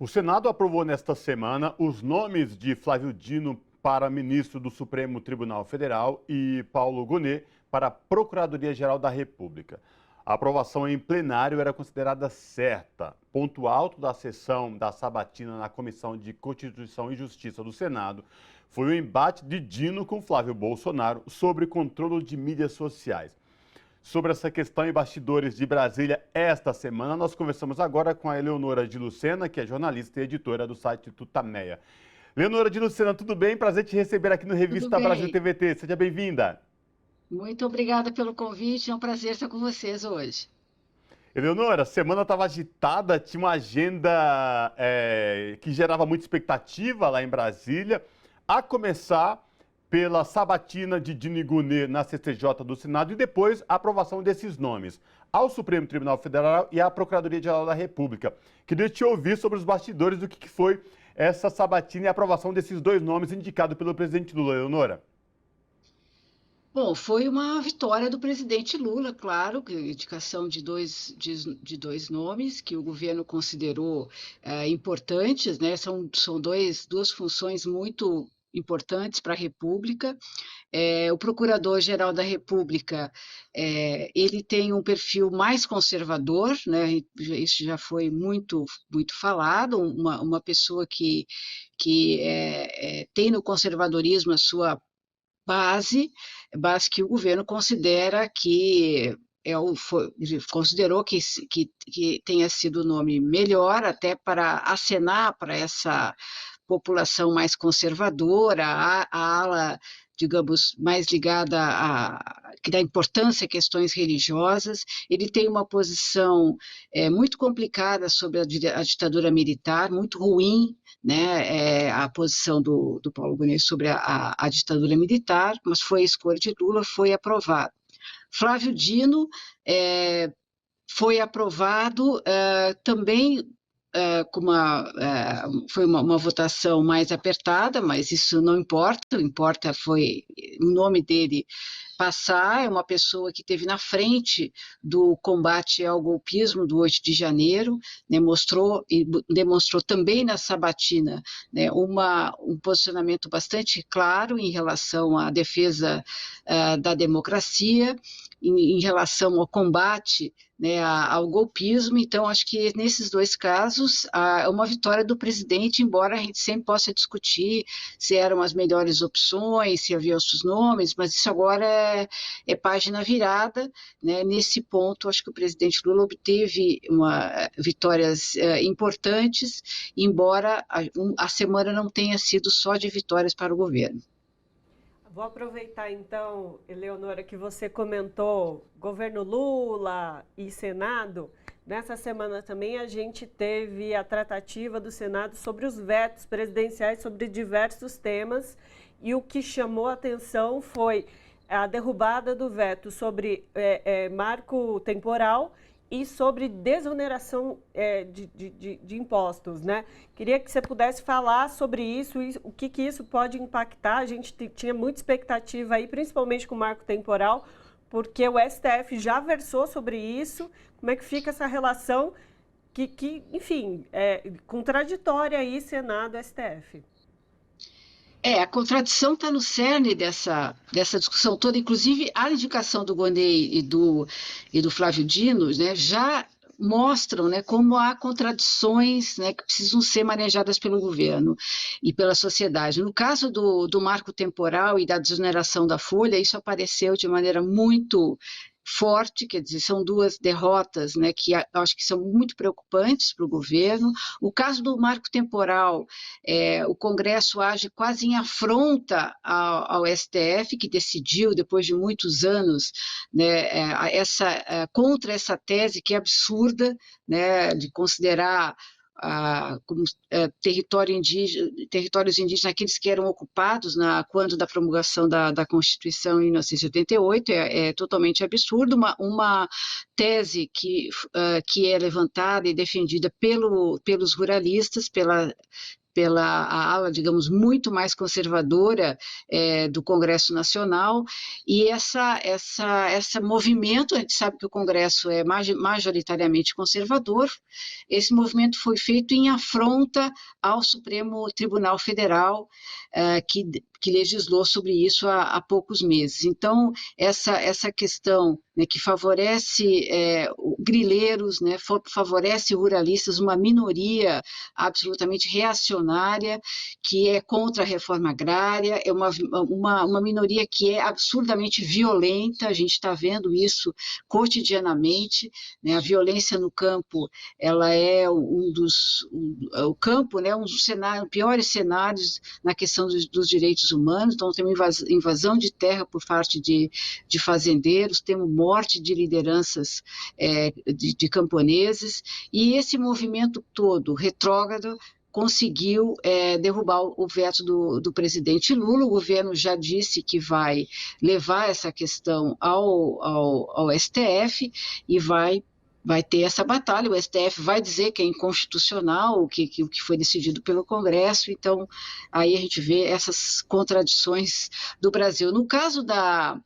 O Senado aprovou nesta semana os nomes de Flávio Dino para ministro do Supremo Tribunal Federal e Paulo Gonet para a Procuradoria-Geral da República. A aprovação em plenário era considerada certa. Ponto alto da sessão da sabatina na Comissão de Constituição e Justiça do Senado foi o embate de Dino com Flávio Bolsonaro sobre controle de mídias sociais. Sobre essa questão em bastidores de Brasília esta semana, nós conversamos agora com a Eleonora de Lucena, que é jornalista e editora do site Tutameia. Eleonora de Lucena, tudo bem? Prazer te receber aqui no Revista Brasil TVT. Seja bem-vinda. Muito obrigada pelo convite, é um prazer estar com vocês hoje. Eleonora, a semana estava agitada, tinha uma agenda que gerava muita expectativa lá em Brasília, a começar pela sabatina de Dino e Gonet na CCJ do Senado e depois a aprovação desses nomes ao Supremo Tribunal Federal e à Procuradoria-Geral da República. Queria te ouvir sobre os bastidores do que foi essa sabatina e a aprovação desses dois nomes indicados pelo presidente Lula, Eleonora. Bom, foi uma vitória do presidente Lula, claro, indicação de dois nomes que o governo considerou importantes, né? São duas funções muito importantes para a República. O Procurador-Geral da República, ele tem um perfil mais conservador, né? Isso já foi muito falado, uma pessoa que tem no conservadorismo a sua base que o governo considera que considerou que tenha sido o nome melhor, até para acenar para essa população mais conservadora, a ala, digamos, mais ligada que dá importância a questões religiosas. Ele tem uma posição muito complicada sobre a ditadura militar, muito ruim, né, a posição do Paulo Gonet sobre a ditadura militar, mas foi a escolha de Lula, foi aprovado. Flávio Dino foi aprovado também foi uma votação mais apertada, mas isso não importa, o importa foi o nome dele passar. É uma pessoa que esteve na frente do combate ao golpismo do 8 de janeiro, né, demonstrou também na sabatina, né, um posicionamento bastante claro em relação à defesa da democracia, em relação ao combate, né, ao golpismo. Então, acho que nesses dois casos, é uma vitória do presidente, embora a gente sempre possa discutir se eram as melhores opções, se havia outros nomes, mas isso agora é página virada, né? Nesse ponto, acho que o presidente Lula obteve vitórias importantes, embora a semana não tenha sido só de vitórias para o governo. Vou aproveitar, então, Eleonora, que você comentou governo Lula e Senado. Nessa semana também a gente teve a tratativa do Senado sobre os vetos presidenciais sobre diversos temas, e o que chamou a atenção foi a derrubada do veto sobre marco temporal e sobre desoneração de impostos, né? Queria que você pudesse falar sobre isso e o que isso pode impactar. A gente tinha muita expectativa aí, principalmente com o marco temporal, porque o STF já versou sobre isso. Como é que fica essa relação enfim, contraditória aí, Senado e STF? A contradição está no cerne dessa discussão toda, inclusive a indicação do Gonet e do Flávio Dino, né, já mostram, né, como há contradições, né, que precisam ser manejadas pelo governo e pela sociedade. No caso do marco temporal e da desoneração da folha, isso apareceu de maneira muito forte, quer dizer, são duas derrotas, né, que acho que são muito preocupantes para o governo. O caso do marco temporal, o Congresso age quase em afronta ao STF, que decidiu, depois de muitos anos, né, contra essa tese que é absurda, né, de considerar como territórios indígenas, aqueles que eram ocupados quando da promulgação da Constituição em 1988, é totalmente absurdo, uma tese que é levantada e defendida pelos ruralistas, pela a ala, digamos, muito mais conservadora do Congresso Nacional, e esse movimento, a gente sabe que o Congresso é majoritariamente conservador, esse movimento foi feito em afronta ao Supremo Tribunal Federal, que legislou sobre isso há poucos meses. Então, essa questão, né, que favorece grileiros, né, favorece ruralistas, uma minoria absolutamente reacionária, que é contra a reforma agrária, é uma minoria que é absurdamente violenta, a gente está vendo isso cotidianamente, né, a violência no campo, ela é o campo, né, um dos piores cenários na questão dos direitos humanos. Então tem uma invasão de terra por parte de fazendeiros, temos morte de lideranças de camponeses, e esse movimento todo retrógrado conseguiu derrubar o veto do presidente Lula. O governo já disse que vai levar essa questão ao STF e vai ter essa batalha. O STF vai dizer que é inconstitucional o que foi decidido pelo Congresso. Então, aí a gente vê essas contradições do Brasil. No caso da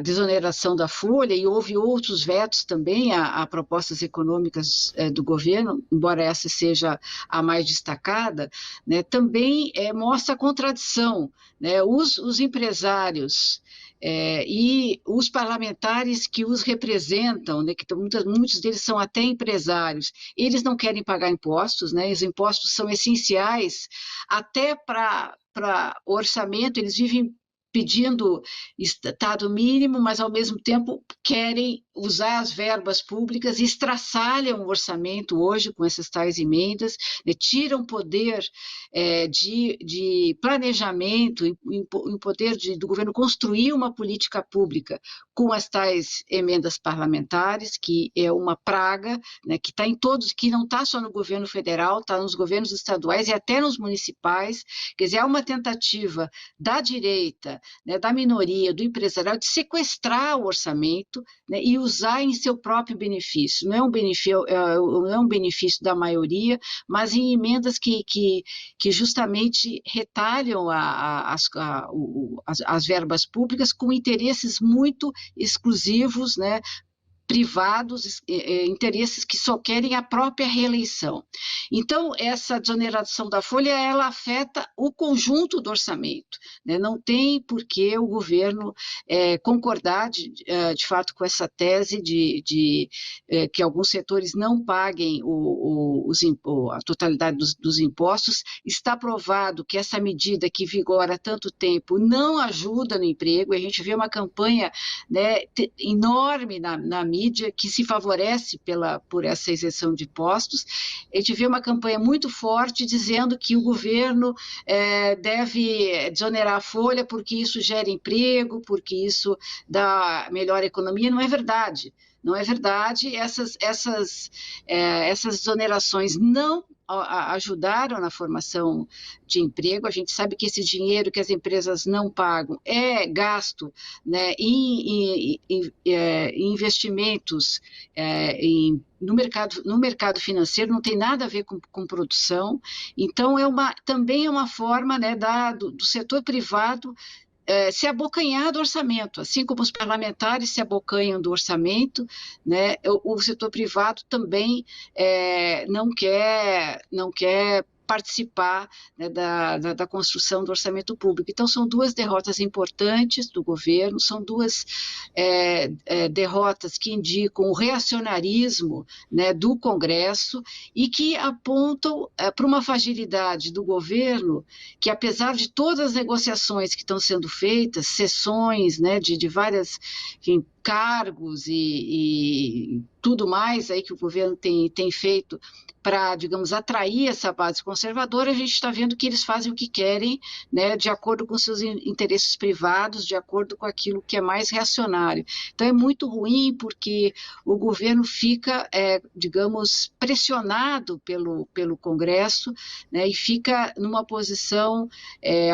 desoneração da folha, e houve outros vetos também a propostas econômicas do governo, embora essa seja a mais destacada, né, também mostra a contradição, né, os empresários e os parlamentares que os representam, né, que muitos deles são até empresários, eles não querem pagar impostos, né, os impostos são essenciais até para orçamento, eles vivem pedindo estado mínimo, mas ao mesmo tempo querem usar as verbas públicas e estraçalham o orçamento hoje com essas tais emendas, né, tiram poder de planejamento, o poder do governo construir uma política pública com as tais emendas parlamentares, que é uma praga, né, que está em todos, que não está só no governo federal, está nos governos estaduais e até nos municipais. Quer dizer, há uma tentativa da direita, né, da minoria, do empresarial, de sequestrar o orçamento, né, e usar em seu próprio benefício. Não é um benefício da maioria, mas em emendas que justamente retalham as verbas públicas com interesses muito exclusivos, né, privados, interesses que só querem a própria reeleição. Então, essa desoneração da folha, ela afeta o conjunto do orçamento, né? Não tem por que o governo concordar, de fato, com essa tese de que alguns setores não paguem a totalidade dos impostos. Está provado que essa medida que vigora há tanto tempo não ajuda no emprego. A gente vê uma campanha, né, enorme na mídia, que se favorece por essa isenção de impostos. A gente vê uma campanha muito forte dizendo que o governo deve desonerar a folha porque isso gera emprego, porque isso dá melhor economia. Não é verdade. Não é verdade. Essas desonerações não ajudaram na formação de emprego. A gente sabe que esse dinheiro que as empresas não pagam é gasto, né, em investimentos no mercado financeiro, não tem nada a ver com produção. Então, também é uma forma, né, do setor privado se abocanhar do orçamento, assim como os parlamentares se abocanham do orçamento, né, o setor privado também não quer participar, né, da construção do orçamento público. Então, são duas derrotas importantes do governo, são duas derrotas que indicam o reacionarismo, né, do Congresso e que apontam para uma fragilidade do governo que, apesar de todas as negociações que estão sendo feitas, sessões, né, de várias, enfim, cargos e tudo mais aí que o governo tem feito para, digamos, atrair essa base conservadora, a gente está vendo que eles fazem o que querem, né, de acordo com seus interesses privados, de acordo com aquilo que é mais reacionário. Então, é muito ruim porque o governo fica, digamos, pressionado pelo Congresso, né, e fica numa posição,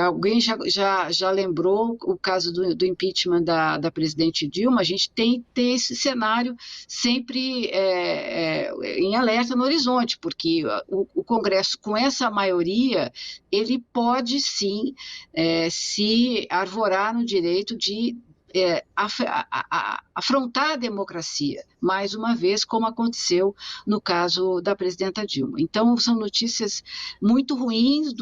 alguém já lembrou o caso do impeachment da presidente Dilma. A gente gente tem que ter esse cenário sempre em alerta no horizonte, porque o Congresso, com essa maioria, ele pode sim se arvorar no direito de afrontar a democracia, mais uma vez, como aconteceu no caso da presidenta Dilma. Então, são notícias muito ruins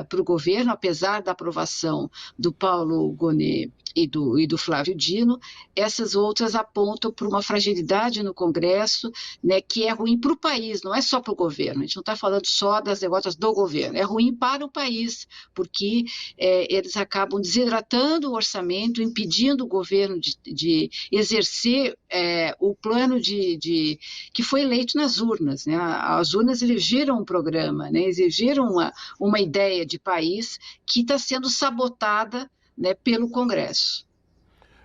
para o governo, apesar da aprovação do Paulo Gonet e do Flávio Dino. Essas outras apontam para uma fragilidade no Congresso, né, que é ruim para o país, não é só para o governo. A gente não está falando só das derrotas do governo, é ruim para o país, porque eles acabam desidratando o orçamento, impedindo o governo de exercer o plano que foi eleito nas urnas, né? As urnas elegeram um programa, né? Exigiram uma ideia de país que está sendo sabotada, né, pelo Congresso.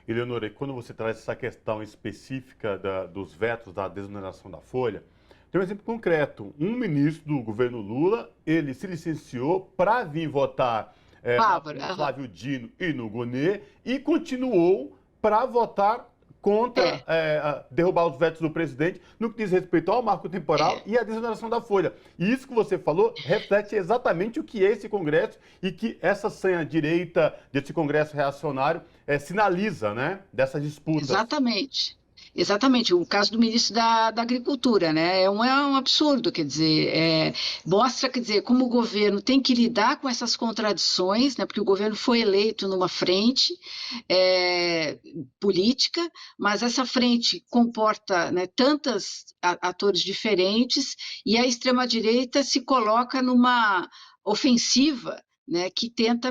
Eleonora, quando você traz essa questão específica dos vetos da desoneração da folha, tem um exemplo concreto. Um ministro do governo Lula, ele se licenciou para vir votar no Flávio Dino e no Gonet e continuou para votar contra derrubar os vetos do presidente no que diz respeito ao marco temporal e à desoneração da folha. E isso que você falou reflete exatamente o que é esse Congresso e que essa sanha-direita desse Congresso reacionário sinaliza, né, dessas disputas. Exatamente. Exatamente, o caso do ministro da Agricultura, né? É um absurdo, quer dizer, mostra, quer dizer, como o governo tem que lidar com essas contradições, né? Porque o governo foi eleito numa frente política, mas essa frente comporta, né, tantos atores diferentes e a extrema-direita se coloca numa ofensiva, né, que tenta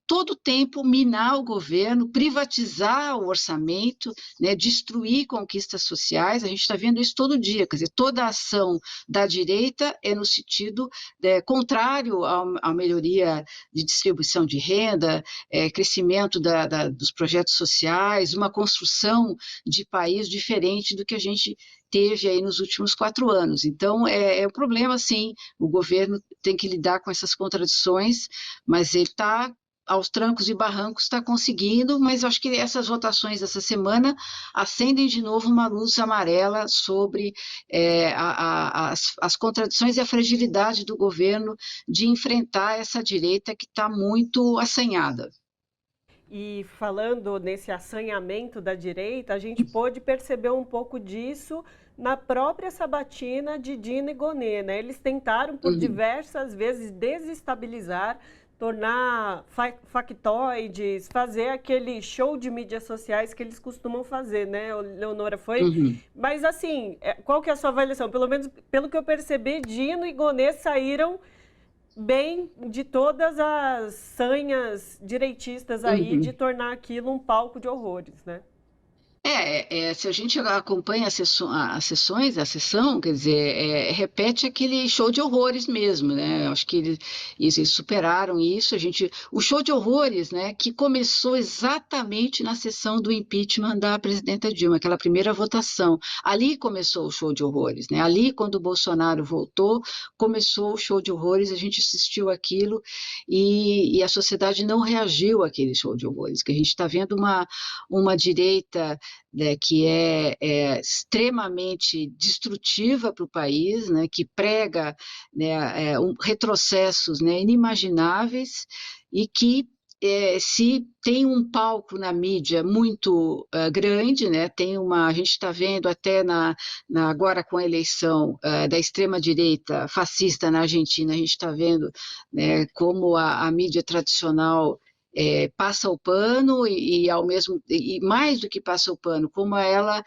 todo o tempo minar o governo, privatizar o orçamento, né, destruir conquistas sociais. A gente está vendo isso todo dia, quer dizer, toda a ação da direita é no sentido contrário à melhoria de distribuição de renda, crescimento dos projetos sociais, uma construção de país diferente do que a gente teve aí nos últimos 4 anos. Então, é um problema, sim, o governo tem que lidar com essas contradições, mas ele está, aos trancos e barrancos, está conseguindo, mas eu acho que essas votações dessa semana acendem de novo uma luz amarela sobre as contradições e a fragilidade do governo de enfrentar essa direita que está muito assanhada. E falando nesse assanhamento da direita, a gente pôde perceber um pouco disso na própria sabatina de Dino e Gonet, né? Eles tentaram por diversas vezes desestabilizar, tornar factoides, fazer aquele show de mídias sociais que eles costumam fazer, né, Leonora? Mas assim, qual que é a sua avaliação? Pelo menos pelo que eu percebi, Dino e Gonet saíram bem de todas as sanhas direitistas aí de tornar aquilo um palco de horrores, né? Se a gente acompanha a sessão, quer dizer, repete aquele show de horrores mesmo, né? Acho que eles superaram isso. O show de horrores, né, que começou exatamente na sessão do impeachment da presidenta Dilma, aquela primeira votação. Ali começou o show de horrores, né? Ali, quando o Bolsonaro voltou, começou o show de horrores. A gente assistiu aquilo e a sociedade não reagiu àquele show de horrores. Que a gente está vendo uma direita, né, que é extremamente destrutiva para o país, né, que prega, né, retrocessos, né, inimagináveis e que se tem um palco na mídia muito grande, né, a gente está vendo até agora com a eleição da extrema-direita fascista na Argentina, a gente está vendo, né, como a mídia tradicional passa o pano e mais do que passa o pano, como ela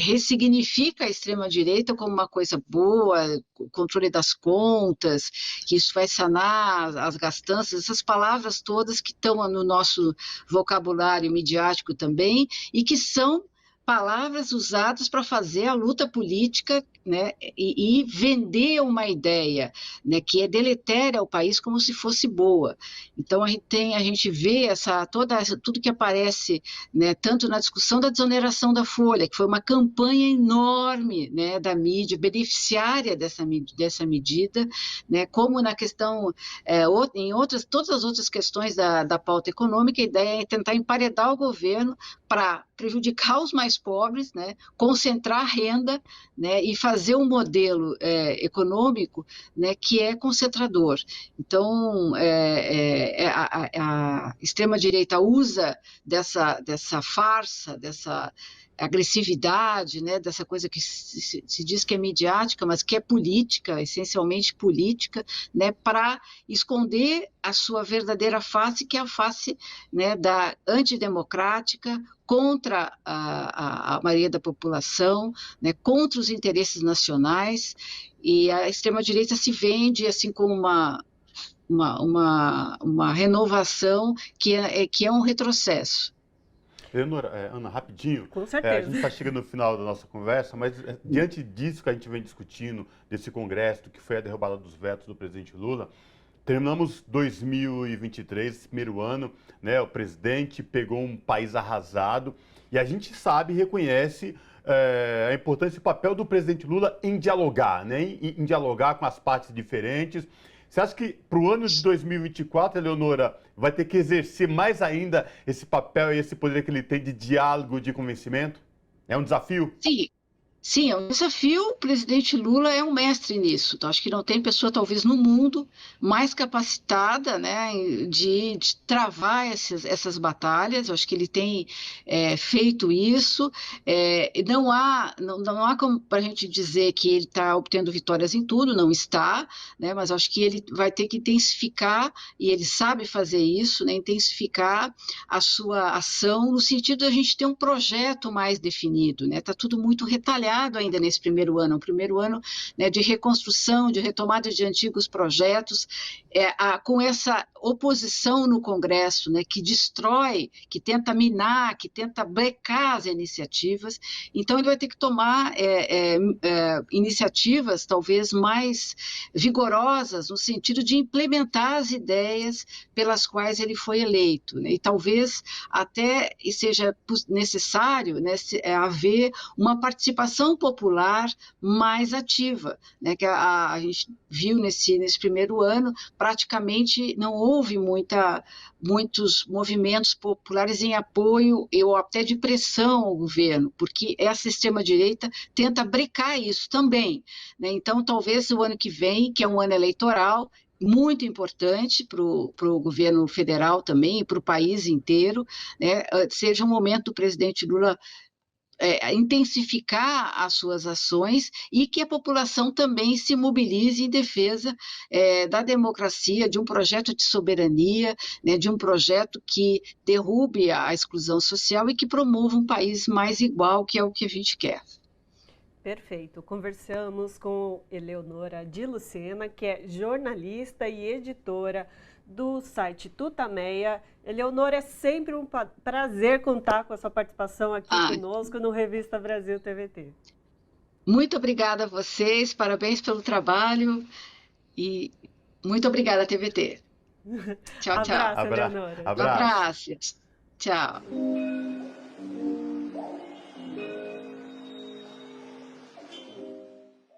ressignifica a extrema-direita como uma coisa boa, controle das contas, que isso vai sanar as gastanças, essas palavras todas que estão no nosso vocabulário midiático também e que são palavras usadas para fazer a luta política, né, e vender uma ideia, né, que é deletéria ao país como se fosse boa. Então a gente vê tudo que aparece, né, tanto na discussão da desoneração da Folha, que foi uma campanha enorme, né, da mídia beneficiária dessa medida, né, como na questão em todas as outras questões da pauta econômica, a ideia é tentar emparedar o governo para prejudicar os mais pobres, né, concentrar a renda, né, e fazer um modelo econômico, né, que é concentrador. Então, a extrema-direita usa dessa farsa, dessa agressividade, né, dessa coisa que se diz que é midiática, mas que é política, essencialmente política, né, para esconder a sua verdadeira face, que é a face, né, da antidemocrática, contra a maioria da população, né, contra os interesses nacionais, e a extrema-direita se vende assim como uma renovação que é um retrocesso. Leonora, Ana, rapidinho, Com a certeza. gente está chegando no final da nossa conversa, mas diante disso que a gente vem discutindo, desse congresso, que foi a derrubada dos vetos do presidente Lula, terminamos 2023, esse primeiro ano, né? O presidente pegou um país arrasado e a gente sabe e reconhece a importância e o papel do presidente Lula em dialogar, né? Em dialogar com as partes diferentes. Você acha que para o ano de 2024, Eleonora, vai ter que exercer mais ainda esse papel e esse poder que ele tem de diálogo, de convencimento? É um desafio? Sim, sim, é um desafio. O presidente Lula é um mestre nisso. Então, acho que não tem pessoa, talvez, no mundo mais capacitada, né, de travar essas batalhas. Eu acho que ele tem feito isso. Não há como para a gente dizer que ele está obtendo vitórias em tudo, não está, né, mas acho que ele vai ter que intensificar, e ele sabe fazer isso, né, intensificar a sua ação no sentido de a gente ter um projeto mais definido, né? Está tudo muito retalhado ainda nesse primeiro ano, né, de reconstrução, de retomada de antigos projetos, com essa oposição no Congresso, né, que destrói, que tenta minar, que tenta brecar as iniciativas. Então ele vai ter que tomar iniciativas talvez mais vigorosas no sentido de implementar as ideias pelas quais ele foi eleito, né? E talvez até seja necessário, né, haver uma participação popular mais ativa, né, que a gente viu nesse primeiro ano, praticamente não houve muitos movimentos populares em apoio ou até de pressão ao governo, porque essa extrema-direita tenta brecar isso também, né? Então, talvez o ano que vem, que é um ano eleitoral, muito importante para o governo federal também, e para o país inteiro, né, seja um momento do presidente Lula intensificar as suas ações e que a população também se mobilize em defesa da democracia, de um projeto de soberania, né, de um projeto que derrube a exclusão social e que promova um país mais igual, que é o que a gente quer. Perfeito. Conversamos com Eleonora de Lucena, que é jornalista e editora do site Tutameia. Eleonora, é sempre um prazer contar com a sua participação aqui conosco no Revista Brasil TVT. Muito obrigada a vocês, parabéns pelo trabalho e muito obrigada, TVT. Tchau, tchau. Abraço, Eleonora. Abraço. Tchau.